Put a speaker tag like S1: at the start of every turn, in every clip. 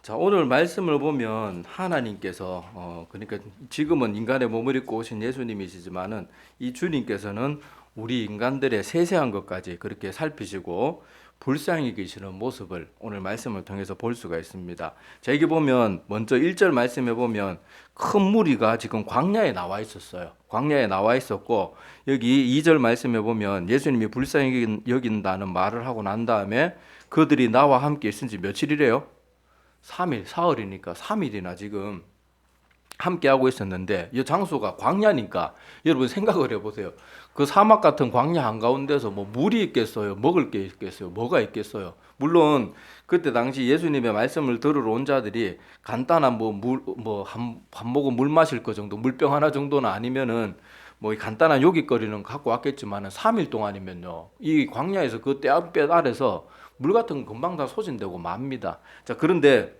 S1: 자, 오늘 말씀을 보면 하나님께서 그러니까 지금은 인간의 몸을 입고 오신 예수님이시지만은 이 주님께서는 우리 인간들의 세세한 것까지 그렇게 살피시고 불쌍히 여기시는 모습을 오늘 말씀을 통해서 볼 수가 있습니다. 자, 여기 보면 먼저 1절 말씀에 보면 큰 무리가 지금 광야에 나와 있었어요. 광야에 나와 있었고 여기 2절 말씀에 보면 예수님이 불쌍히 여긴다는 말을 하고 난 다음에 그들이 나와 함께 있은 지 며칠이래요? 3일, 사흘이니까 3일이나 지금 함께하고 있었는데 이 장소가 광야니까 여러분 생각을 해보세요. 그 사막 같은 광야 한가운데서 뭐 물이 있겠어요? 먹을 게 있겠어요? 뭐가 있겠어요? 물론 그때 당시 예수님의 말씀을 들으러 온 자들이 간단한 밥 먹고 물 마실 거 정도, 물병 하나 정도는 아니면은 뭐 간단한 요깃거리는 갖고 왔겠지만은 3일 동안이면요. 이 광야에서 그 떼앗볕 아래서 물 같은 건 금방 다 소진되고 맙니다. 자, 그런데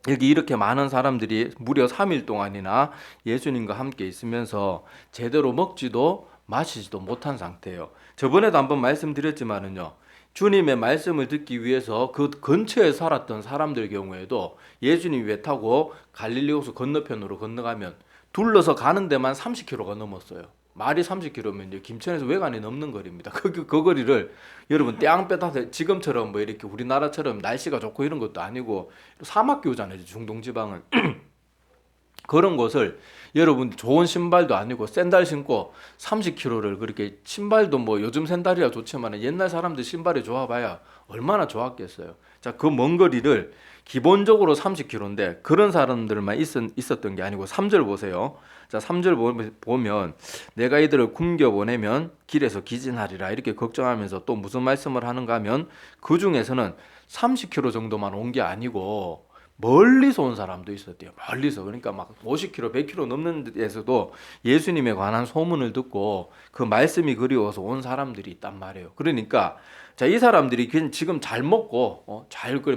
S1: 여기 이렇게 많은 사람들이 무려 3일 동안이나 예수님과 함께 있으면서 제대로 먹지도 마시지도 못한 상태예요. 저번에도 한번 말씀드렸지만은요. 주님의 말씀을 듣기 위해서 그 근처에 살았던 사람들 경우에도 예수님이 배 타고 갈릴리 호수 건너편으로 건너가면 둘러서 가는 데만 30km가 넘었어요. 말이 30km면 이제 김천에서 외관이 넘는 거리입니다. 그 거리를 여러분 떼앙빼따서 지금처럼 뭐 이렇게 우리나라처럼 날씨가 좋고 이런 것도 아니고 사막 교잖아요. 중동 지방은. 그런 곳을 여러분 좋은 신발도 아니고 샌들 신고 30km를 그렇게 신발도 뭐 요즘 샌들이야 좋지만 옛날 사람들 신발이 좋아봐야 얼마나 좋았겠어요. 자, 그 먼 거리를 기본적으로 30km인데 그런 사람들만 있었던 게 아니고 3절 보세요. 자, 3절 보면 내가 이들을 굶겨 보내면 길에서 기진하리라 이렇게 걱정하면서 또 무슨 말씀을 하는가 하면 그 중에서는 30km 정도만 온 게 아니고 멀리서 온 사람도 있었대요. 멀리서. 그러니까 막 50km, 100km 넘는 데에서도 예수님에 관한 소문을 듣고 그 말씀이 그리워서 온 사람들이 있단 말이에요. 그러니까 자, 이 사람들이 지금 잘 먹고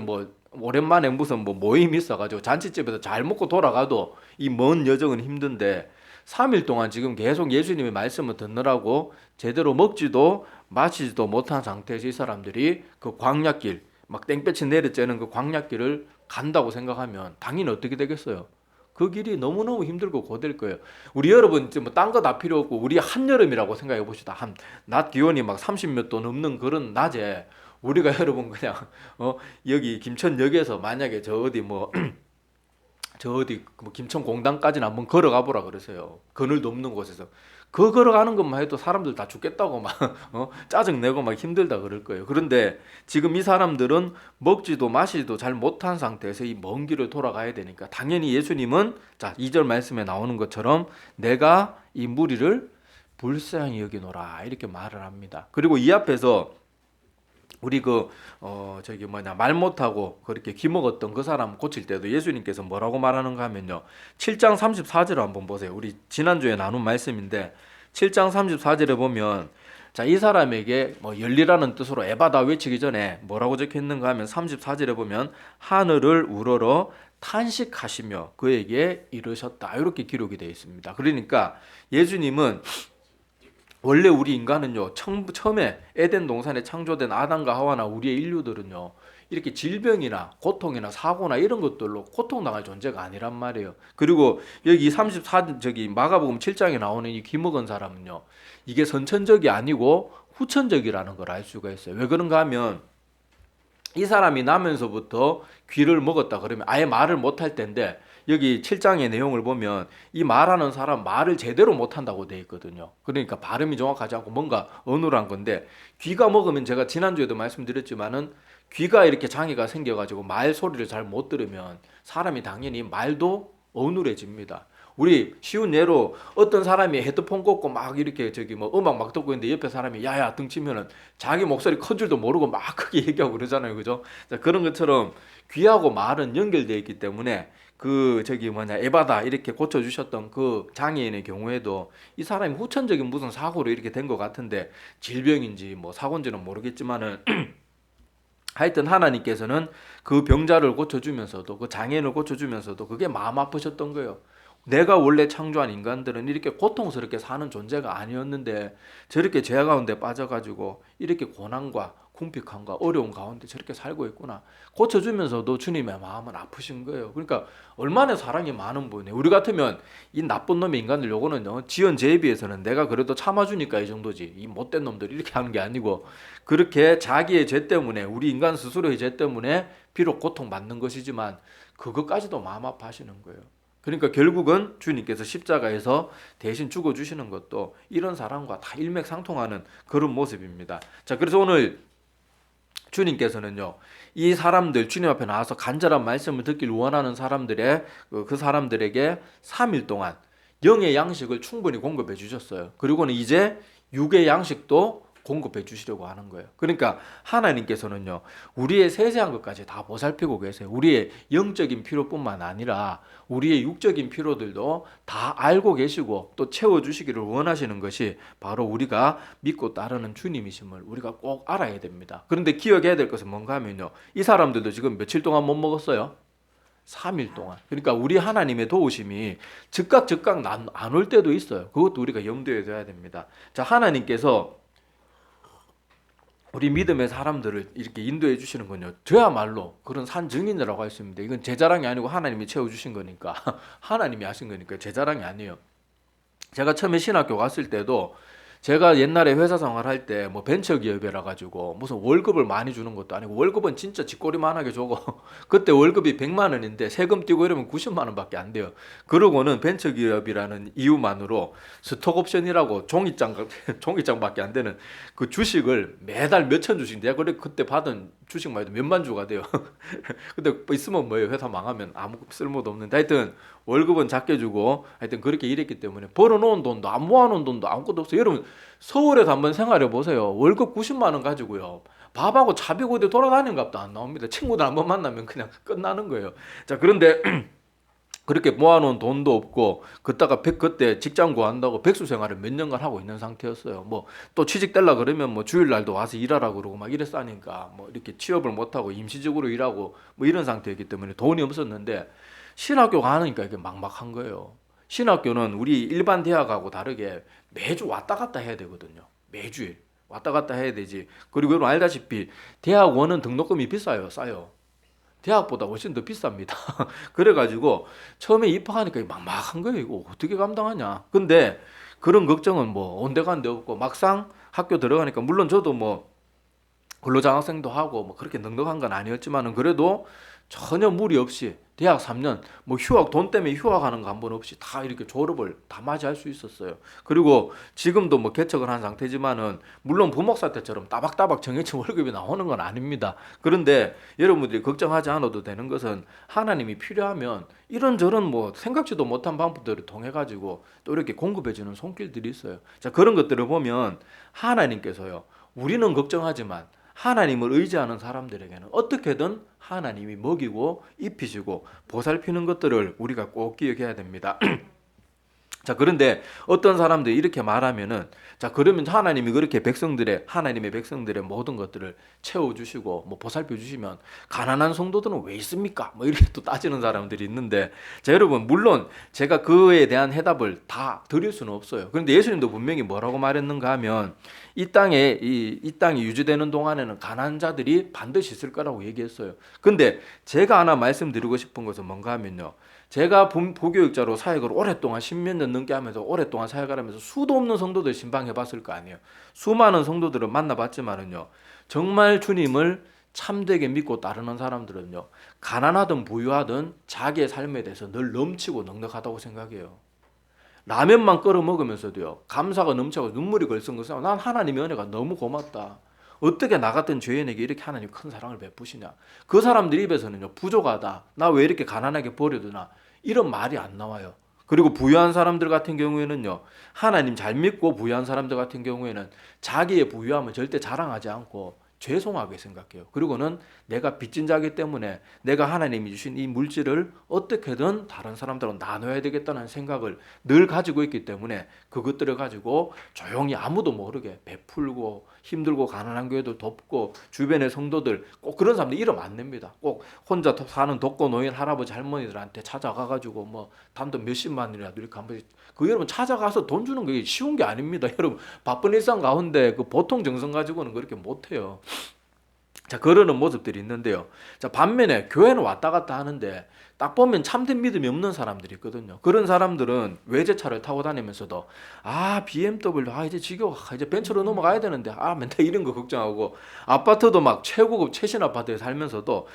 S1: 뭐 오랜만에 무슨 뭐 모임이 있어가지고 잔치집에서 잘 먹고 돌아가도 이 먼 여정은 힘든데 3일 동안 지금 계속 예수님의 말씀을 듣느라고 제대로 먹지도 마시지도 못한 상태에서 이 사람들이 그 광야길 막 땡볕이 내려쬐는 그 광야길을 간다고 생각하면 당연히 어떻게 되겠어요? 그 길이 너무너무 힘들고 고될 거예요. 우리 여러분 뭐 딴 거 다 필요 없고 우리 한여름이라고 생각해 봅시다. 낮 기온이 막 30몇 도 넘는 그런 낮에 우리가 여러분 그냥 여기 김천역에서 만약에 저 어디 뭐 저 어디 뭐 김천 공단까지는 한번 걸어가 보라 그러세요. 그늘 넘는 곳에서 그 걸어가는 것만 해도 사람들 다 죽겠다고 막 짜증 내고 막 힘들다 그럴 거예요. 그런데 지금 이 사람들은 먹지도 마시지도 잘 못한 상태에서 이 먼 길을 돌아가야 되니까 당연히 예수님은 자 2절 말씀에 나오는 것처럼 내가 이 무리를 불쌍히 여기노라 이렇게 말을 합니다. 그리고 이 앞에서 우리 저기 뭐냐 말 못하고 그렇게 기먹었던 그 사람 고칠 때도 예수님께서 뭐라고 말하는가 하면요 7장 34절을 한번 보세요. 우리 지난주에 나눈 말씀인데 7장 34절에 보면 자, 이 사람에게 뭐 열리라는 뜻으로 에바다 외치기 전에 뭐라고 적혀 있는가 하면 34절에 보면 하늘을 우러러 탄식하시며 그에게 이르셨다 이렇게 기록이 되어 있습니다. 그러니까 예수님은 원래 우리 인간은요, 처음에 에덴 동산에 창조된 아담과 하와나 우리의 인류들은요, 이렇게 질병이나 고통이나 사고나 이런 것들로 고통당할 존재가 아니란 말이에요. 그리고 여기 저기 마가복음 7장에 나오는 이 귀먹은 사람은요, 이게 선천적이 아니고 후천적이라는 걸 알 수가 있어요. 왜 그런가 하면 이 사람이 나면서부터 귀를 먹었다 그러면 아예 말을 못할 텐데 여기 7장의 내용을 보면 이 말하는 사람 말을 제대로 못한다고 돼 있거든요. 그러니까 발음이 정확하지 않고 뭔가 어눌한 건데 귀가 먹으면 제가 지난주에도 말씀드렸지만은 귀가 이렇게 장애가 생겨가지고 말 소리를 잘 못 들으면 사람이 당연히 말도 어눌해집니다. 우리 쉬운 예로 어떤 사람이 헤드폰 꽂고 막 이렇게 저기 뭐 음악 막 듣고 있는데 옆에 사람이 야야 등치면은 자기 목소리 큰 줄도 모르고 막 크게 얘기하고 그러잖아요. 그죠? 자, 그런 것처럼 귀하고 말은 연결되어 있기 때문에 그 저기 뭐냐 에바다 이렇게 고쳐주셨던 그 장애인의 경우에도 이 사람이 후천적인 무슨 사고로 이렇게 된 것 같은데 질병인지 뭐 사고인지는 모르겠지만은 하여튼 하나님께서는 그 병자를 고쳐주면서도 그 장애인을 고쳐주면서도 그게 마음 아프셨던 거예요. 내가 원래 창조한 인간들은 이렇게 고통스럽게 사는 존재가 아니었는데 저렇게 죄 가운데 빠져가지고 이렇게 고난과 궁핍함과 어려운 가운데 저렇게 살고 있구나. 고쳐주면서도 주님의 마음은 아프신 거예요. 그러니까 얼마나 사랑이 많은 분이에요. 우리 같으면 이 나쁜 놈의 인간들 요거는 지은 죄에 비해서는 내가 그래도 참아주니까 이 정도지. 이 못된 놈들이 이렇게 하는 게 아니고 그렇게 자기의 죄 때문에 우리 인간 스스로의 죄 때문에 비록 고통받는 것이지만 그것까지도 마음 아파하시는 거예요. 그러니까 결국은 주님께서 십자가에서 대신 죽어주시는 것도 이런 사람과 다 일맥상통하는 그런 모습입니다. 자, 그래서 오늘 주님께서는요, 이 사람들 주님 앞에 나와서 간절한 말씀을 듣길 원하는 사람들의 그 사람들에게 3일 동안 영의 양식을 충분히 공급해 주셨어요. 그리고는 이제 육의 양식도 공급해 주시려고 하는 거예요. 그러니까 하나님께서는요, 우리의 세세한 것까지 다 보살피고 계세요. 우리의 영적인 필요뿐만 아니라 우리의 육적인 필요들도 다 알고 계시고 또 채워주시기를 원하시는 것이 바로 우리가 믿고 따르는 주님이심을 우리가 꼭 알아야 됩니다. 그런데 기억해야 될 것은 뭔가 하면요, 이 사람들도 지금 며칠 동안 못 먹었어요? 3일 동안. 그러니까 우리 하나님의 도우심이 즉각 안 올 때도 있어요. 그것도 우리가 염두에 둬야 됩니다. 자, 하나님께서 우리 믿음의 사람들을 이렇게 인도해 주시는 건요, 저야말로 그런 산 증인이라고 할 수 있습니다. 이건 제 자랑이 아니고 하나님이 채워주신 거니까 하나님이 하신 거니까 제 자랑이 아니에요. 제가 처음에 신학교 갔을 때도 제가 옛날에 회사 생활할 때 뭐 벤처기업이라 가지고 무슨 월급을 많이 주는 것도 아니고 월급은 진짜 쥐꼬리만하게 주고 그때 월급이 100만 원인데 세금 떼고 이러면 90만 원밖에 안 돼요. 그러고는 벤처기업이라는 이유만으로 스톡옵션이라고 종이장밖에 안 되는 그 주식을 매달 몇천 주씩 내가 그때 받은 주식만 해도 몇만 주가 돼요. 근데 있으면 뭐예요? 회사 망하면 아무 쓸모도 없는데 하여튼 월급은 작게 주고 하여튼 그렇게 일했기 때문에 벌어놓은 돈도 안 모아놓은 돈도 아무것도 없어요. 여러분 서울에서 한번 생활해 보세요. 월급 90만 원 가지고요, 밥하고 차비고 어디 돌아다니는 값도 안 나옵니다. 친구들 한번 만나면 그냥 끝나는 거예요. 자, 그런데 그렇게 모아놓은 돈도 없고 그때 직장 구한다고 백수 생활을 몇 년간 하고 있는 상태였어요. 뭐 또 취직되려 그러면 뭐 주일날도 와서 일하라 그러고 막 이랬으니까 뭐 이렇게 취업을 못하고 임시적으로 일하고 뭐 이런 상태였기 때문에 돈이 없었는데 신학교 가니까 이게 막막한 거예요. 신학교는 우리 일반 대학하고 다르게 매주 왔다 갔다 해야 되거든요. 매주일 왔다 갔다 해야 되지. 그리고 여러분 알다시피 대학원은 등록금이 비싸요. 싸요. 대학보다 훨씬 더 비쌉니다. 그래가지고 처음에 입학하니까 막막한 거예요. 이거 어떻게 감당하냐. 근데 그런 걱정은 뭐 온데간데 없고 막상 학교 들어가니까 물론 저도 뭐 근로장학생도 하고 뭐 그렇게 넉넉한 건 아니었지만은 그래도 전혀 무리 없이 대학 3년 뭐 휴학 돈 때문에 휴학하는 거 한 번 없이 다 이렇게 졸업을 다 맞이할 수 있었어요. 그리고 지금도 뭐 개척을 한 상태지만은 물론 부목사 때처럼 따박따박 정해진 월급이 나오는 건 아닙니다. 그런데 여러분들이 걱정하지 않아도 되는 것은 하나님이 필요하면 이런저런 뭐 생각지도 못한 방법들을 통해 가지고 또 이렇게 공급해 주는 손길들이 있어요. 자, 그런 것들을 보면 하나님께서요, 우리는 걱정하지만 하나님을 의지하는 사람들에게는 어떻게든 하나님이 먹이고 입히시고 보살피는 것들을 우리가 꼭 기억해야 됩니다. 자, 그런데 어떤 사람들이 이렇게 말하면은, 자, 그러면 하나님이 그렇게 하나님의 백성들의 모든 것들을 채워주시고 뭐 보살펴주시면 가난한 성도들은 왜 있습니까? 뭐 이렇게 또 따지는 사람들이 있는데, 자, 여러분 물론 제가 그에 대한 해답을 다 드릴 수는 없어요. 그런데 예수님도 분명히 뭐라고 말했는가 하면 이 땅이 유지되는 동안에는 가난한 자들이 반드시 있을 거라고 얘기했어요. 근데 제가 하나 말씀드리고 싶은 것은 뭔가 하면요, 제가 보교육자로 사역을 오랫동안 10몇 년 넘게 하면서 오랫동안 사역을 하면서 수도 없는 성도들 신방해 봤을 거 아니에요. 수많은 성도들을 만나봤지만은요, 정말 주님을 참되게 믿고 따르는 사람들은요, 가난하든 부유하든 자기의 삶에 대해서 늘 넘치고 넉넉하다고 생각해요. 라면만 끓여 먹으면서도요, 감사가 넘쳐서 눈물이 걸성걸성. 난 하나님의 은혜가 너무 고맙다. 어떻게 나 같은 죄인에게 이렇게 하나님 큰 사랑을 베푸시냐. 그 사람들 입에서는요, 부족하다, 나 왜 이렇게 가난하게 버려두나, 이런 말이 안 나와요. 그리고 부유한 사람들 같은 경우에는요, 하나님 잘 믿고 부유한 사람들 같은 경우에는 자기의 부유함을 절대 자랑하지 않고 죄송하게 생각해요. 그리고는 내가 빚진 자기 때문에 내가 하나님이 주신 이 물질을 어떻게든 다른 사람들하고 나눠야 되겠다는 생각을 늘 가지고 있기 때문에 그것들을 가지고 조용히 아무도 모르게 베풀고 힘들고 가난한 교회도 돕고 주변의 성도들, 꼭 그런 사람들 이름 안 냅니다. 꼭 혼자 사는 독거노인 할아버지 할머니들한테 찾아가가지고 뭐 단돈 몇십만 원이라도 이렇게 한 번씩, 그 여러분 찾아가서 돈 주는 게 쉬운 게 아닙니다. 여러분 바쁜 일상 가운데 그 보통 정성 가지고는 그렇게 못해요. 자, 그러는 모습들이 있는데요. 자, 반면에 교회는 왔다 갔다 하는데 딱 보면 참된 믿음이 없는 사람들이 있거든요. 그런 사람들은 외제차를 타고 다니면서도 BMW, 이제 지겨워. 이제 벤츠로 넘어가야 되는데 맨날 이런 거 걱정하고 아파트도 막 최고급 최신 아파트에 살면서도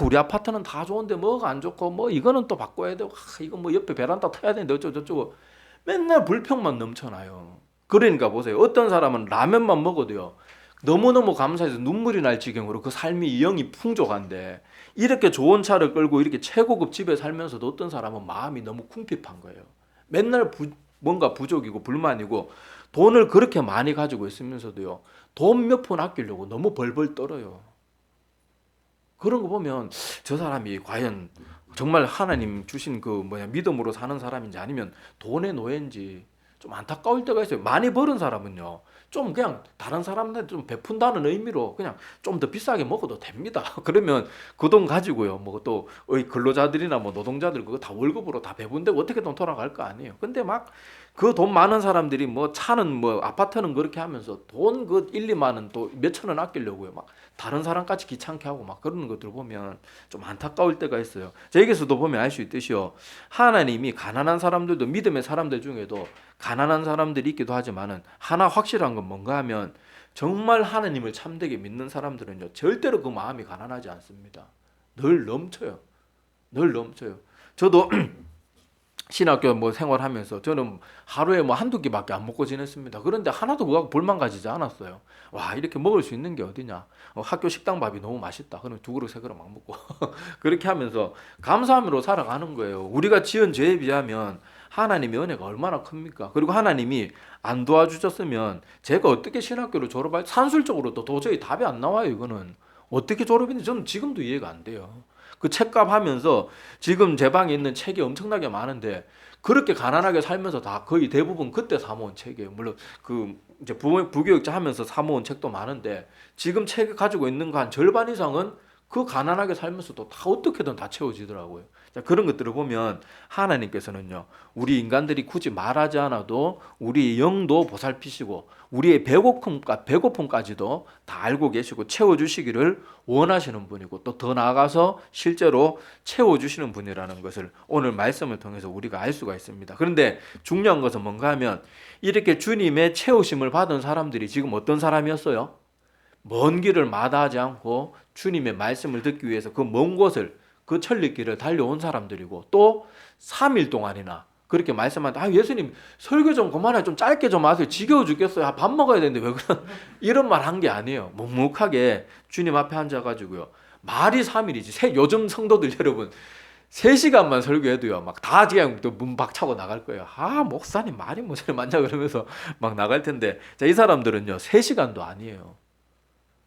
S1: 우리 아파트는 다 좋은데 뭐가 안 좋고 뭐 이거는 또 바꿔야 되고 이거 뭐 옆에 베란다 타야 되는데 어쩌고 저쩌고 맨날 불평만 넘쳐나요. 그러니까 보세요. 어떤 사람은 라면만 먹어도요. 너무너무 감사해서 눈물이 날 지경으로 그 삶이 영이 풍족한데 이렇게 좋은 차를 끌고 이렇게 최고급 집에 살면서도 어떤 사람은 마음이 너무 궁핍한 거예요. 맨날 뭔가 부족이고 불만이고 돈을 그렇게 많이 가지고 있으면서도요. 돈 몇 푼 아끼려고 너무 벌벌 떨어요. 그런 거 보면 저 사람이 과연 정말 하나님 주신 믿음으로 사는 사람인지 아니면 돈의 노예인지 좀 안타까울 때가 있어요. 많이 벌은 사람은요. 좀 그냥 다른 사람한테 좀 베푼다는 의미로 그냥 좀 더 비싸게 먹어도 됩니다. 그러면 그 돈 가지고요. 뭐 또 근로자들이나 뭐 노동자들 그거 다 월급으로 다 배분되고 어떻게든 돌아갈 거 아니에요. 근데 막 그 돈 많은 사람들이 뭐 차는 뭐 아파트는 그렇게 하면서 돈 그 1, 2만 원 또 몇천 원 아끼려고요. 막 다른 사람까지 귀찮게 하고 막 그러는 것들 보면 좀 안타까울 때가 있어요. 여기서도 보면 알 수 있듯이요. 하나님이 가난한 사람들도 믿음의 사람들 중에도 가난한 사람들이 있기도 하지만은 하나 확실한 건 뭔가 하면 정말 하나님을 참되게 믿는 사람들은요. 절대로 그 마음이 가난하지 않습니다. 늘 넘쳐요. 늘 넘쳐요. 저도 신학교 뭐 생활하면서 저는 하루에 뭐 한두 끼밖에 안 먹고 지냈습니다. 그런데 하나도 그거 볼만 가지지 않았어요. 와, 이렇게 먹을 수 있는 게 어디냐. 학교 식당 밥이 너무 맛있다. 그러면 두 그릇 세 그릇 막 먹고 그렇게 하면서 감사함으로 살아가는 거예요. 우리가 지은 죄에 비하면 하나님의 은혜가 얼마나 큽니까? 그리고 하나님이 안 도와주셨으면 제가 어떻게 신학교를 졸업할 산술적으로도 도저히 답이 안 나와요. 이거는 어떻게 졸업했는지 저는 지금도 이해가 안 돼요. 그 책값 하면서 지금 제 방에 있는 책이 엄청나게 많은데 그렇게 가난하게 살면서 다 거의 대부분 그때 사모은 책이에요. 물론 그 이제 부교육자 하면서 사모은 책도 많은데 지금 책 가지고 있는 거 한 절반 이상은 그 가난하게 살면서도 다 어떻게든 다 채워지더라고요. 자, 그런 것들을 보면 하나님께서는요, 우리 인간들이 굳이 말하지 않아도 우리 영도 보살피시고 우리의 배고픔까지도 다 알고 계시고 채워주시기를 원하시는 분이고 또 더 나아가서 실제로 채워주시는 분이라는 것을 오늘 말씀을 통해서 우리가 알 수가 있습니다. 그런데 중요한 것은 뭔가 하면 이렇게 주님의 채우심을 받은 사람들이 지금 어떤 사람이었어요? 먼 길을 마다하지 않고 주님의 말씀을 듣기 위해서 그 먼 곳을 그 천리길을 달려온 사람들이고 또 3일 동안이나 그렇게 말씀하는데 예수님 설교 좀 그만해 좀 짧게 좀 하세요. 지겨워 죽겠어요. 밥 먹어야 되는데 왜 그런 이런 말 한 게 아니에요. 묵묵하게 주님 앞에 앉아가지고요. 말이 3일이지. 요즘 성도들 여러분 3시간만 설교해도요. 막 다 그냥 또 문 박차고 나갈 거예요. 목사님 말이 뭐저리 많냐 그러면서 막 나갈 텐데 자, 이 사람들은요. 3시간도 아니에요.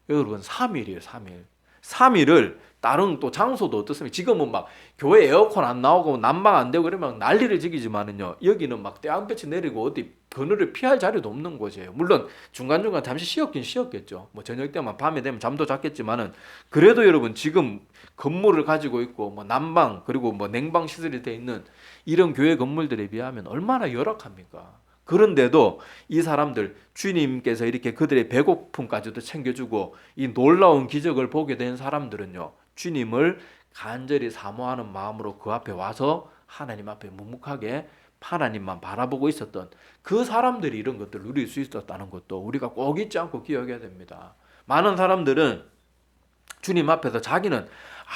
S1: 여러분 3일이에요. 3일. 3일을 다른 또 장소도 어떻습니까? 지금은 막 교회 에어컨 안 나오고 난방 안 되고 그러면 난리를 지기지만은요. 여기는 막 떼안볕이 내리고 어디 그늘을 피할 자리도 없는 곳이에요. 물론 중간중간 잠시 쉬었긴 쉬었겠죠. 뭐 저녁 때만 밤에 되면 잠도 잤겠지만은 그래도 여러분 지금 건물을 가지고 있고 뭐 난방 그리고 뭐 냉방 시설이 돼 있는 이런 교회 건물들에 비하면 얼마나 열악합니까? 그런데도 이 사람들 주님께서 이렇게 그들의 배고픔까지도 챙겨주고 이 놀라운 기적을 보게 된 사람들은요. 주님을 간절히 사모하는 마음으로 그 앞에 와서 하나님 앞에 묵묵하게 하나님만 바라보고 있었던 그 사람들이 이런 것들을 누릴 수 있었다는 것도 우리가 꼭 잊지 않고 기억해야 됩니다. 많은 사람들은 주님 앞에서 자기는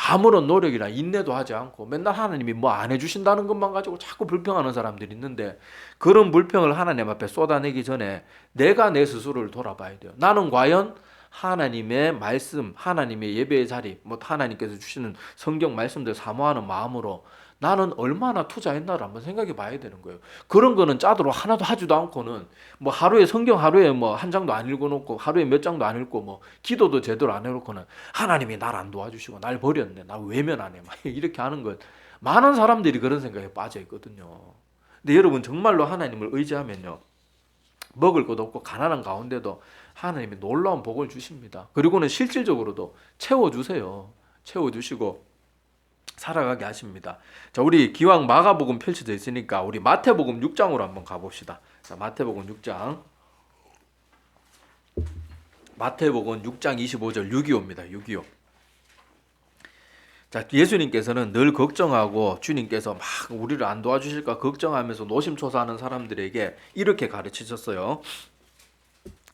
S1: 아무런 노력이나 인내도 하지 않고 맨날 하나님이 뭐 안 해주신다는 것만 가지고 자꾸 불평하는 사람들이 있는데 그런 불평을 하나님 앞에 쏟아내기 전에 내가 내 스스로를 돌아봐야 돼요. 나는 과연 하나님의 말씀, 하나님의 예배의 자리, 뭐 하나님께서 주시는 성경 말씀들 사모하는 마음으로 나는 얼마나 투자했나를 한번 생각해 봐야 되는 거예요. 그런 거는 짜도록 하나도 하지도 않고는 뭐 하루에 성경 하루에 뭐 한 장도 안 읽어놓고 하루에 몇 장도 안 읽고 뭐 기도도 제대로 안 해놓고는 하나님이 날 안 도와주시고 날 버렸네, 날 외면하네 막 이렇게 하는 것 많은 사람들이 그런 생각에 빠져 있거든요. 근데 여러분 정말로 하나님을 의지하면요 먹을 것도 없고 가난한 가운데도 하나님이 놀라운 복을 주십니다. 그리고는 실질적으로도 채워주세요. 채워주시고 살아가게 하십니다. 자, 우리 기왕 마가복음 펼쳐져 있으니까 우리 마태복음 6장으로 한번 가봅시다. 자, 마태복음 6장. 마태복음 6장 25절 625입니다. 625. 자, 예수님께서는 늘 걱정하고 주님께서 막 우리를 안 도와주실까 걱정하면서 노심초사하는 사람들에게 이렇게 가르치셨어요.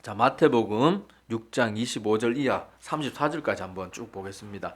S1: 자, 마태복음 6장 25절 이하 34절까지 한번 쭉 보겠습니다.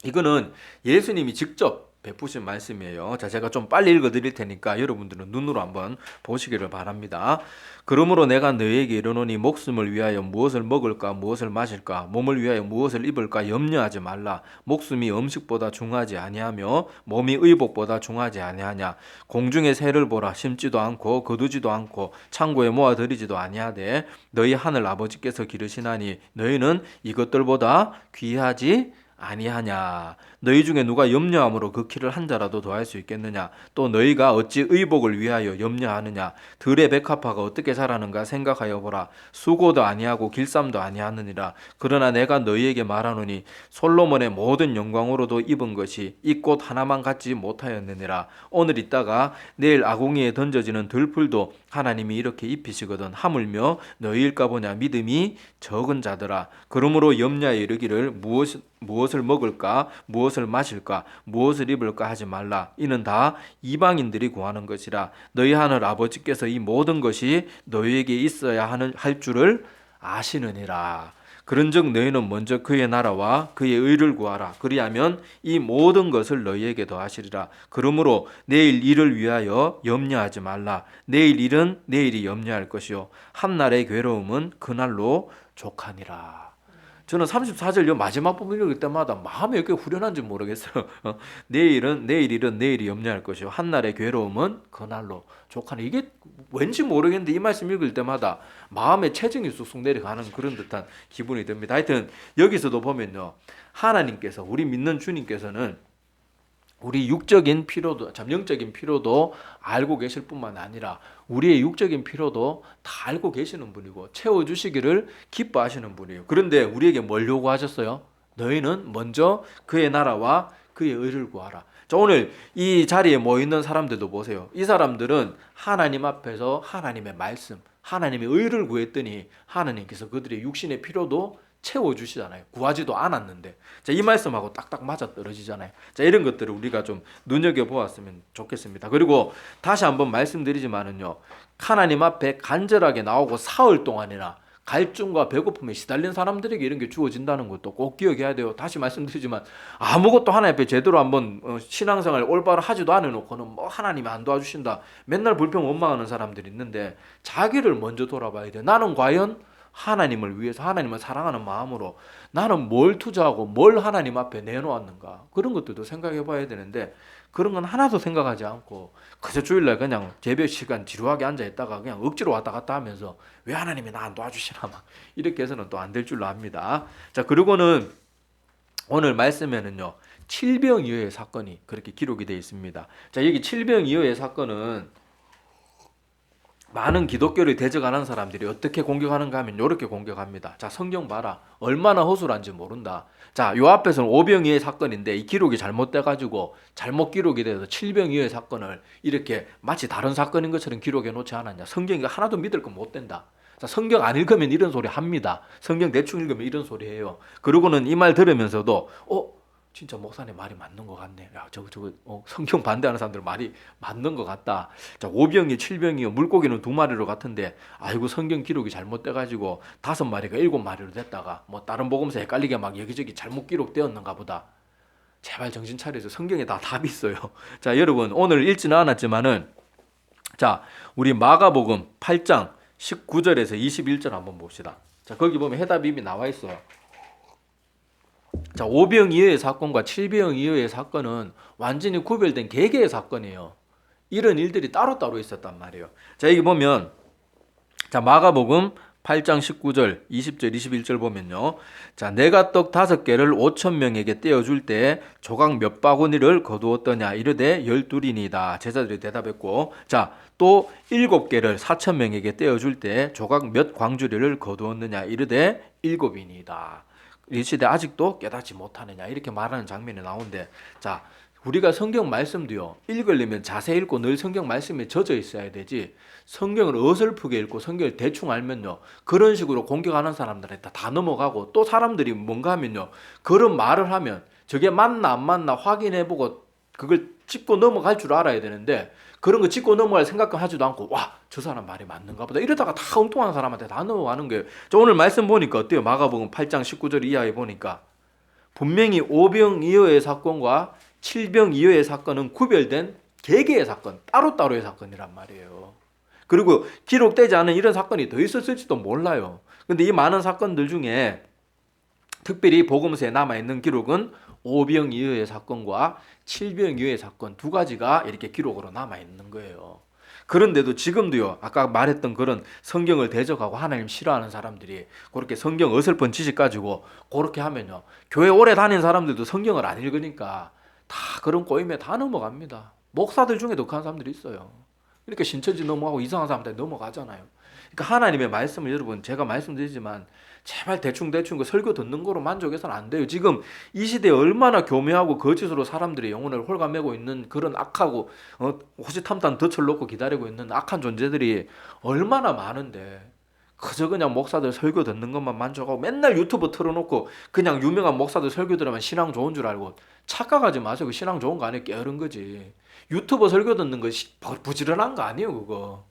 S1: 이거는 예수님이 직접 베푸신 말씀이에요. 자, 제가 좀 빨리 읽어 드릴 테니까 여러분들은 눈으로 한번 보시기를 바랍니다. 그러므로 내가 너희에게 이르노니 목숨을 위하여 무엇을 먹을까 무엇을 마실까 몸을 위하여 무엇을 입을까 염려하지 말라. 목숨이 음식보다 중하지 아니하며 몸이 의복보다 중하지 아니하냐. 공중의 새를 보라. 심지도 않고 거두지도 않고 창고에 모아들이지도 아니하되 너희 하늘 아버지께서 기르시나니 너희는 이것들보다 귀하지 아니하냐. 너희 중에 누가 염려함으로 그 키를 한 자라도 더할 수 있겠느냐. 또 너희가 어찌 의복을 위하여 염려하느냐. 들의 백합화가 어떻게 자라는가 생각하여 보라. 수고도 아니하고 길쌈도 아니하느니라. 그러나 내가 너희에게 말하노니 솔로몬의 모든 영광으로도 입은 것이 이 꽃 하나만 갖지 못하였느니라. 오늘 있다가 내일 아궁이에 던져지는 들풀도 하나님이 이렇게 입히시거든. 하물며 너희일까 보냐. 믿음이 적은 자들아. 그러므로 염려에 이르기를 무엇을 먹을까 무엇을 마실까 무엇을 입을까 하지 말라. 이는 다 이방인들이 구하는 것이라. 너희 하늘 아버지께서 이 모든 것이 너희에게 있어야 할 줄을 아시느니라. 그런즉 너희는 먼저 그의 나라와 그의 의를 구하라. 그리하면 이 모든 것을 너희에게 더하시리라. 그러므로 내일 일을 위하여 염려하지 말라. 내일 일은 내일이 염려할 것이요 한날의 괴로움은 그날로 족하니라. 저는 34절 마지막 부분 읽을 때마다 마음이 이렇게 후련한지 모르겠어요. 내일 일은 내일이 염려할 것이요 한날의 괴로움은 그날로 족하니. 이게 왠지 모르겠는데 이 말씀 읽을 때마다 마음에 체증이 쑥쑥 내려가는 그런 듯한 기분이 듭니다. 하여튼 여기서도 보면요, 하나님께서, 우리 믿는 주님께서는 우리 육적인 필요도, 참 영적인 필요도 알고 계실 뿐만 아니라 우리의 육적인 필요도 다 알고 계시는 분이고 채워주시기를 기뻐하시는 분이에요. 그런데 우리에게 뭘 요구하셨어요? 너희는 먼저 그의 나라와 그의 의를 구하라. 자, 오늘 이 자리에 모여있는 사람들도 보세요. 이 사람들은 하나님 앞에서 하나님의 말씀, 하나님의 의를 구했더니 하나님께서 그들의 육신의 필요도 채워주시잖아요. 구하지도 않았는데. 자, 이 말씀하고 딱딱 맞아 떨어지잖아요. 자, 이런 것들을 우리가 좀 눈여겨보았으면 좋겠습니다. 그리고 다시 한번 말씀드리지만은요, 하나님 앞에 간절하게 나오고 사흘 동안이나 갈증과 배고픔에 시달린 사람들에게 이런 게 주어진다는 것도 꼭 기억해야 돼요. 다시 말씀드리지만 아무것도 하나님 앞에 제대로 한번 신앙생활 올바로 하지도 않아놓고는 뭐 하나님이 안 도와주신다, 맨날 불평 원망하는 사람들이 있는데 자기를 먼저 돌아봐야 돼요. 나는 과연 하나님을 위해서, 하나님을 사랑하는 마음으로 나는 뭘 투자하고 뭘 하나님 앞에 내놓았는가, 그런 것들도 생각해 봐야 되는데 그런 건 하나도 생각하지 않고 그저 주일날 그냥 재벽 시간 지루하게 앉아있다가 그냥 억지로 왔다 갔다 하면서 왜 하나님이 나 안 도와주시나 막 이렇게 해서는 또 안 될 줄로 압니다. 자, 그리고는 오늘 말씀에는요 7병이어의 사건이 그렇게 기록이 되어 있습니다. 자, 여기 7병이어의 사건은 많은 기독교를 대적하는 사람들이 어떻게 공격하는가 하면 이렇게 공격합니다. 자, 성경 봐라. 얼마나 허술한지 모른다. 자, 요 앞에서는 5병이의 사건인데 이 기록이 잘못돼가지고 잘못 기록이 돼서 7병이의 사건을 이렇게 마치 다른 사건인 것처럼 기록해 놓지 않았냐. 성경이 하나도 믿을 거 못 된다. 자, 성경 안 읽으면 이런 소리 합니다. 성경 대충 읽으면 이런 소리 해요. 그러고는 이 말 들으면서도 진짜 목사님 말이 맞는 것 같네. 야, 성경 반대하는 사람들 말이 맞는 것 같다. 자, 5병이 7병이요. 물고기는 2마리로 같은데, 아이고, 성경 기록이 잘못돼가지고 5마리가 7마리로 됐다가, 뭐, 다른 복음서 헷갈리게 막 여기저기 잘못 기록되었는가 보다. 제발 정신 차려서 성경에 다 답이 있어요. 자, 여러분, 오늘 읽지는 않았지만은, 자, 우리 마가복음 8장 19절에서 21절 한번 봅시다. 자, 거기 보면 해답이 이미 나와 있어요. 자, 5병 이하의 사건과 7병 이하의 사건은 완전히 구별된 개개의 사건이에요. 이런 일들이 따로따로 있었단 말이에요. 자, 여기 보면, 자, 마가복음 8장 19절, 20절, 21절 보면요. 자, 내가 떡 5개를 5,000명에게 떼어줄 때 조각 몇 바구니를 거두었더냐? 이르되 12이니이다. 제자들이 대답했고, 자, 또 7개를 4,000명에게 떼어줄 때 조각 몇 광주리를 거두었느냐? 이르되 7이니이다. 이 시대 아직도 깨닫지 못하느냐 이렇게 말하는 장면이 나오는데, 자, 우리가 성경 말씀도요, 읽으려면 자세히 읽고 늘 성경 말씀에 젖어 있어야 되지, 성경을 어설프게 읽고 성경을 대충 알면요, 그런 식으로 공격하는 사람들한테 다 넘어가고, 또 사람들이 뭔가 하면요, 그런 말을 하면 저게 맞나 안 맞나 확인해보고 그걸 짚고 넘어갈 줄 알아야 되는데, 그런 거 짚고 넘어갈 생각도 하지도 않고, 와, 저 사람 말이 맞는가 보다 이러다가 다 엉뚱한 사람한테 다 넘어가는 거예요. 저 오늘 말씀 보니까 어때요? 마가복음 8장 19절 이하에 보니까 분명히 오병이어의 사건과 칠병이어의 사건은 구별된 개개의 사건, 따로따로의 사건이란 말이에요. 그리고 기록되지 않은 이런 사건이 더 있었을지도 몰라요. 근데 이 많은 사건들 중에 특별히 복음서에 남아있는 기록은 오병이어의 사건과 칠병이어의 사건 두 가지가 이렇게 기록으로 남아있는 거예요. 그런데도 지금도요, 아까 말했던 그런 성경을 대적하고 하나님 싫어하는 사람들이 그렇게 성경 어설픈 지식 가지고 그렇게 하면요, 교회 오래 다닌 사람들도 성경을 안 읽으니까 다 그런 꼬임에 다 넘어갑니다. 목사들 중에 독한 사람들이 있어요. 이렇게 신천지 넘어가고 이상한 사람들 넘어가잖아요. 그러니까 하나님의 말씀을, 여러분 제가 말씀드리지만 제발 대충 그 설교 듣는 거로 만족해서는 안 돼요. 지금 이 시대에 얼마나 교묘하고 거짓으로 사람들의 영혼을 홀가매고 있는 그런 악하고 호시탐탐 덫을 놓고 기다리고 있는 악한 존재들이 얼마나 많은데, 그저 그냥 목사들 설교 듣는 것만 만족하고 맨날 유튜브 틀어놓고 그냥 유명한 목사들 설교 들으면 신앙 좋은 줄 알고 착각하지 마세요. 그 신앙 좋은 거 아니에요. 게으른 거지. 유튜브 설교 듣는 거 부지런한 거 아니에요. 그거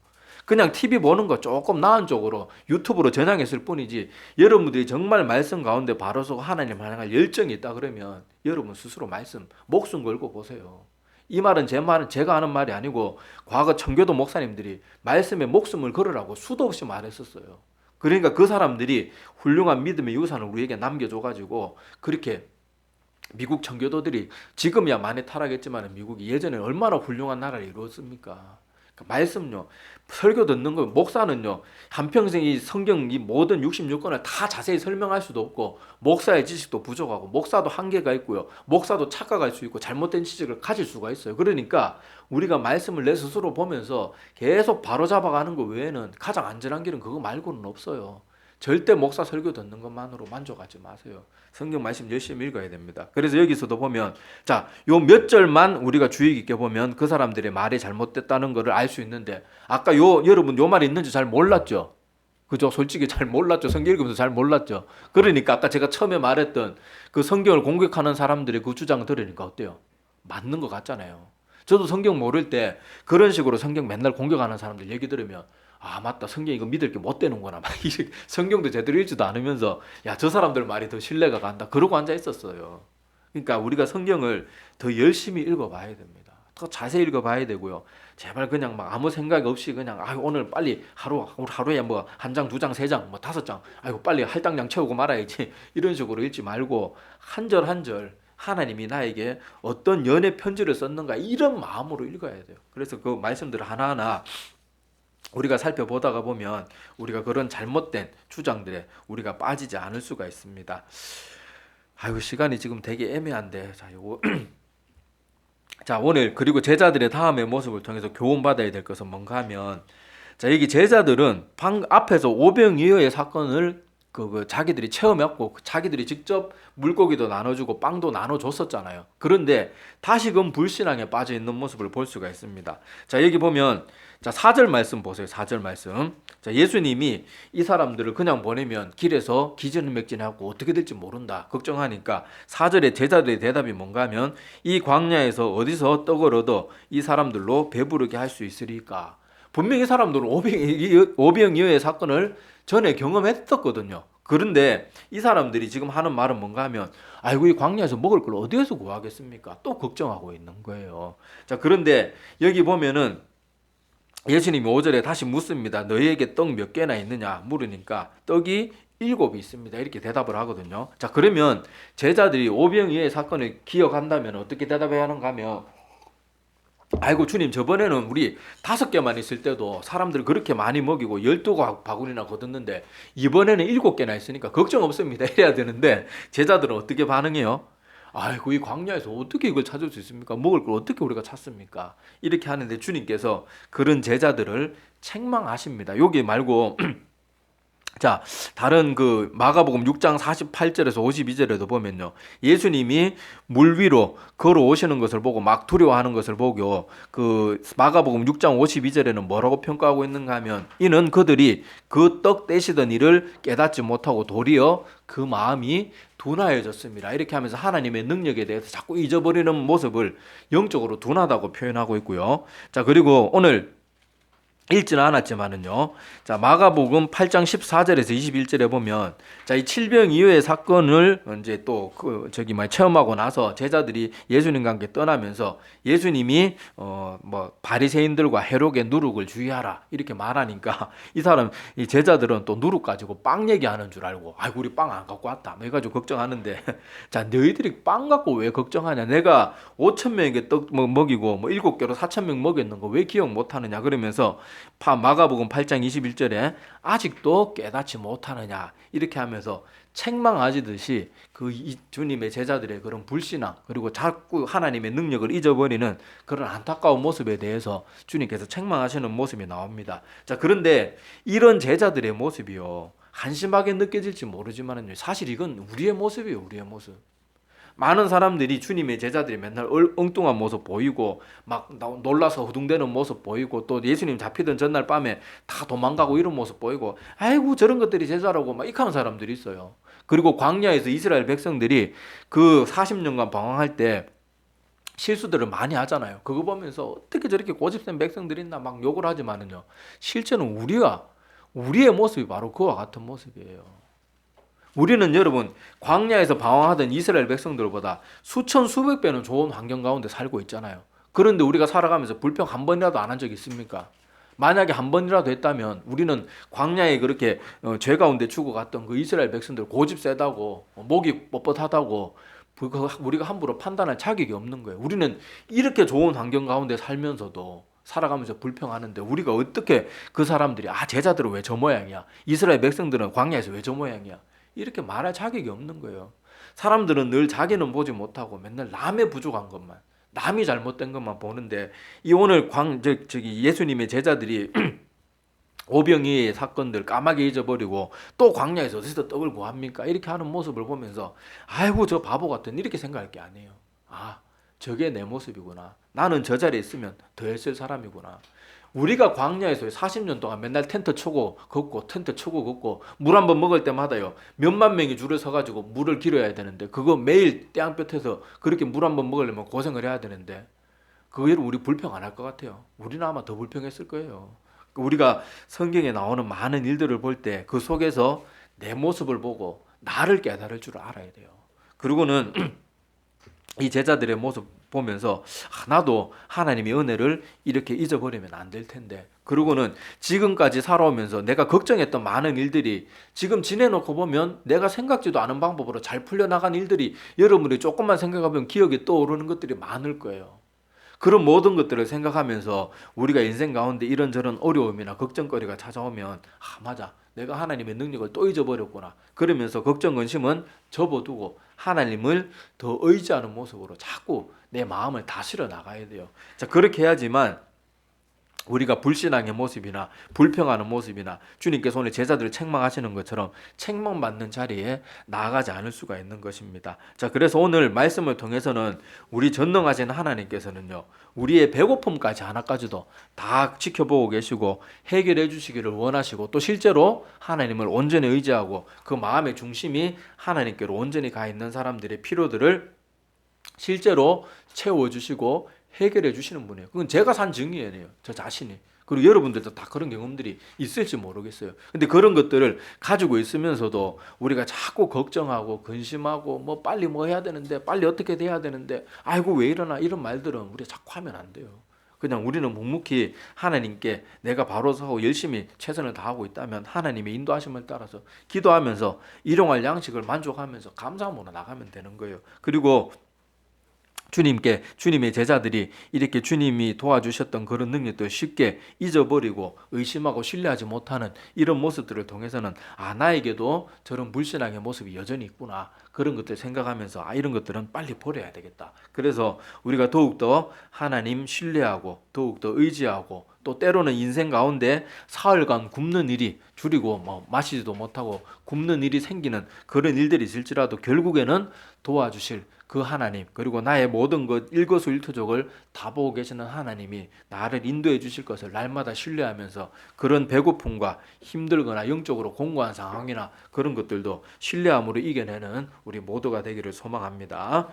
S1: 그냥 TV 보는 거 조금 나은 쪽으로 유튜브로 전향했을 뿐이지, 여러분들이 정말 말씀 가운데 바로 서고 하나님 향할 열정이 있다 그러면 여러분 스스로 말씀 목숨 걸고 보세요. 이 말은 제 말은 제가 하는 말이 아니고 과거 청교도 목사님들이 말씀에 목숨을 걸으라고 수도 없이 말했었어요. 그러니까 그 사람들이 훌륭한 믿음의 유산을 우리에게 남겨줘가지고 그렇게 미국 청교도들이 지금이야 많이 타락했지만 미국이 예전에 얼마나 훌륭한 나라를 이루었습니까? 말씀요, 설교 듣는 거, 목사는요 한평생 이 성경 이 모든 66권을 다 자세히 설명할 수도 없고, 목사의 지식도 부족하고, 목사도 한계가 있고요, 목사도 착각할 수 있고 잘못된 지식을 가질 수가 있어요. 그러니까 우리가 말씀을 내 스스로 보면서 계속 바로잡아가는 거 외에는 가장 안전한 길은 그거 말고는 없어요. 절대 목사 설교 듣는 것만으로 만족하지 마세요. 성경 말씀 열심히 읽어야 됩니다. 그래서 여기서도 보면, 자, 요 몇 절만 우리가 주의 깊게 보면 그 사람들의 말이 잘못됐다는 것을 알 수 있는데, 아까 여러분 요 말이 있는지 잘 몰랐죠? 그죠? 솔직히 잘 몰랐죠. 성경 읽으면서 잘 몰랐죠. 그러니까 아까 제가 처음에 말했던 그 성경을 공격하는 사람들의 그 주장 들으니까 어때요? 맞는 것 같잖아요. 저도 성경 모를 때 그런 식으로 성경 맨날 공격하는 사람들 얘기 들으면, 아 맞다, 성경 이거 믿을 게 못 되는구나, 막 성경도 제대로 읽지도 않으면서 야 저 사람들 말이 더 신뢰가 간다 그러고 앉아 있었어요. 그러니까 우리가 성경을 더 열심히 읽어봐야 됩니다. 더 자세히 읽어봐야 되고요. 제발 그냥 막 아무 생각 없이 그냥 오늘 빨리 하루에 뭐 한 장, 두 장, 세 장, 뭐 다섯 장, 아이고 빨리 할당량 채우고 말아야지 이런 식으로 읽지 말고 한 절 한 절 하나님이 나에게 어떤 연애 편지를 썼는가 이런 마음으로 읽어야 돼요. 그래서 그 말씀들을 하나하나 우리가 살펴보다가 보면 우리가 그런 잘못된 주장들에 우리가 빠지지 않을 수가 있습니다. 아이고 시간이 지금 되게 애매한데, 자 요거 자 오늘 그리고 제자들의 다음의 모습을 통해서 교훈받아야 될 것은 뭔가 하면, 자 여기 제자들은 앞에서 오병이어의 사건을 자기들이 체험했고 자기들이 직접 물고기도 나눠주고 빵도 나눠줬었잖아요. 그런데 다시금 불신앙에 빠져 있는 모습을 볼 수가 있습니다. 자 여기 보면, 자 4절 말씀 보세요. 4절 말씀. 자 예수님이 이 사람들을 그냥 보내면 길에서 기진맥진하고 어떻게 될지 모른다 걱정하니까 4절에 제자들의 대답이 뭔가 하면, 이 광야에서 어디서 떡을 얻어 이 사람들로 배부르게 할 수 있으리까. 분명히 이 사람들은 오병이어의 사건을 전에 경험했었거든요. 그런데 이 사람들이 지금 하는 말은 뭔가 하면, 아이고 이 광야에서 먹을 걸 어디에서 구하겠습니까? 또 걱정하고 있는 거예요. 자 그런데 여기 보면은 예수님이 5절에 다시 묻습니다. 너희에게 떡 몇 개나 있느냐 물으니까 떡이 7이 있습니다. 이렇게 대답을 하거든요. 자 그러면 제자들이 오병이어의 사건을 기억한다면 어떻게 대답해야 하는가 하면, 아이고 주님 저번에는 우리 5개만 있을 때도 사람들 그렇게 많이 먹이고 12바구니나 거뒀는데 이번에는 7개나 있으니까 걱정 없습니다 이래야 되는데, 제자들은 어떻게 반응해요? 아이고 이 광야에서 어떻게 이걸 찾을 수 있습니까? 먹을 걸 어떻게 우리가 찾습니까? 이렇게 하는데 주님께서 그런 제자들을 책망하십니다. 여기 말고 자, 다른 그 마가복음 6장 48절에서 52절에도 보면요. 예수님이 물 위로 걸어오시는 것을 보고 막 두려워하는 것을 보고 그 마가복음 6장 52절에는 뭐라고 평가하고 있는가 하면 이는 그들이 그 떡 떼시던 일을 깨닫지 못하고 도리어 그 마음이 둔하여졌습니다. 이렇게 하면서 하나님의 능력에 대해서 자꾸 잊어버리는 모습을 영적으로 둔하다고 표현하고 있고요. 자, 그리고 오늘 읽지는 않았지만은요. 자, 마가복음 8장 14절에서 21절에 보면 자, 이 칠병 이후의 사건을 이제 또 체험하고 나서 제자들이 예수님과 함께 떠나면서 예수님이 뭐 바리새인들과 헤롯의 누룩을 주의하라 이렇게 말하니까 이 제자들은 또 누룩 가지고 빵 얘기하는 줄 알고 아이고 우리 빵 안 갖고 왔다 뭐 해가지고 걱정하는데 자, 너희들이 빵 갖고 왜 걱정하냐? 내가 5천 명에게 떡 먹이고 뭐 7개로 4천 명 먹였는 거 왜 기억 못 하느냐? 그러면서 마가복음 8장 21절에 아직도 깨닫지 못하느냐 이렇게 하면서 책망하시듯이 주님의 제자들의 그런 불신앙 그리고 자꾸 하나님의 능력을 잊어버리는 그런 안타까운 모습에 대해서 주님께서 책망하시는 모습이 나옵니다. 자, 그런데 이런 제자들의 모습이요 한심하게 느껴질지 모르지만은 사실 이건 우리의 모습이에요. 우리의 모습. 많은 사람들이 주님의 제자들이 맨날 엉뚱한 모습 보이고 막 놀라서 허둥대는 모습 보이고 또 예수님 잡히던 전날 밤에 다 도망가고 이런 모습 보이고 아이고 저런 것들이 제자라고 막 이카는 사람들이 있어요. 그리고 광야에서 이스라엘 백성들이 그 40년간 방황할 때 실수들을 많이 하잖아요. 그거 보면서 어떻게 저렇게 고집센 백성들이 있나 막 욕을 하지만은요. 실제는 우리의 모습이 바로 그와 같은 모습이에요. 우리는 여러분 광야에서 방황하던 이스라엘 백성들보다 수천 수백 배는 좋은 환경 가운데 살고 있잖아요. 그런데 우리가 살아가면서 불평 한 번이라도 안 한 적이 있습니까? 만약에 한 번이라도 했다면 우리는 광야에 그렇게 죄 가운데 죽어갔던 그 이스라엘 백성들 고집 세다고 목이 뻣뻣하다고 우리가 함부로 판단할 자격이 없는 거예요. 우리는 이렇게 좋은 환경 가운데 살면서도 살아가면서 불평하는데 우리가 어떻게 그 사람들이 제자들은 왜 저 모양이야? 이스라엘 백성들은 광야에서 왜 저 모양이야? 이렇게 말할 자격이 없는 거예요. 사람들은 늘 자기는 보지 못하고 맨날 남의 부족한 것만, 남이 잘못된 것만 보는데 이 오늘 예수님의 제자들이 오병이의 사건들 까마귀 잊어버리고 또 광야에서 어디서 떡을 구합니까? 이렇게 하는 모습을 보면서 아이고 저 바보 같은 이렇게 생각할 게 아니에요. 저게 내 모습이구나. 나는 저 자리에 있으면 더 했을 사람이구나. 우리가 광야에서 40년 동안 맨날 텐트 치고 걷고 텐트 치고 걷고 물 한 번 먹을 때마다요 몇만 명이 줄을 서가지고 물을 길어야 되는데 그거 매일 땡볕에서 그렇게 물 한 번 먹으려면 고생을 해야 되는데 그걸 우리 불평 안 할 것 같아요. 우리는 아마 더 불평했을 거예요. 우리가 성경에 나오는 많은 일들을 볼 때 그 속에서 내 모습을 보고 나를 깨달을 줄 알아야 돼요. 그리고는 이 제자들의 모습 보면서 나도 하나님의 은혜를 이렇게 잊어버리면 안 될 텐데 그리고는 지금까지 살아오면서 내가 걱정했던 많은 일들이 지금 지내놓고 보면 내가 생각지도 않은 방법으로 잘 풀려나간 일들이 여러분이 조금만 생각하면 기억에 떠오르는 것들이 많을 거예요. 그런 모든 것들을 생각하면서 우리가 인생 가운데 이런저런 어려움이나 걱정거리가 찾아오면 맞아 내가 하나님의 능력을 또 잊어버렸구나 그러면서 걱정 근심은 접어두고 하나님을 더 의지하는 모습으로 자꾸 내 마음을 다스려 나가야 돼요. 자, 그렇게 해야지만 우리가 불신앙의 모습이나 불평하는 모습이나 주님께서 오늘 제자들을 책망하시는 것처럼 책망받는 자리에 나아가지 않을 수가 있는 것입니다. 자, 그래서 오늘 말씀을 통해서는 우리 전능하신 하나님께서는요 우리의 배고픔까지 하나까지도 다 지켜보고 계시고 해결해 주시기를 원하시고 또 실제로 하나님을 온전히 의지하고 그 마음의 중심이 하나님께로 온전히 가 있는 사람들의 필요들을 실제로 채워주시고 해결해 주시는 분이에요. 그건 제가 산 증인이에요. 저 자신이. 그리고 여러분들도 다 그런 경험들이 있을지 모르겠어요. 근데 그런 것들을 가지고 있으면서도 우리가 자꾸 걱정하고 근심하고 뭐 빨리 뭐 해야 되는데 빨리 어떻게 돼야 되는데 아이고 왜 이러나 이런 말들은 우리가 자꾸 하면 안 돼요. 그냥 우리는 묵묵히 하나님께 내가 바로 서고 열심히 최선을 다하고 있다면 하나님의 인도하심을 따라서 기도하면서 일용할 양식을 만족하면서 감사함으로 나가면 되는 거예요. 그리고 주님의 제자들이 이렇게 주님이 도와주셨던 그런 능력들 쉽게 잊어버리고 의심하고 신뢰하지 못하는 이런 모습들을 통해서는 나에게도 저런 불신앙의 모습이 여전히 있구나 그런 것들 생각하면서 이런 것들은 빨리 버려야 되겠다. 그래서 우리가 더욱더 하나님 신뢰하고 더욱더 의지하고 또 때로는 인생 가운데 사흘간 굶는 일이 줄이고 뭐 마시지도 못하고 굶는 일이 생기는 그런 일들이 있을지라도 결국에는 도와주실 그 하나님, 그리고 나의 모든 것 일거수일투족을 다 보고 계시는 하나님이 나를 인도해 주실 것을 날마다 신뢰하면서 그런 배고픔과 힘들거나 영적으로 공고한 상황이나 그런 것들도 신뢰함으로 이겨내는 우리 모두가 되기를 소망합니다.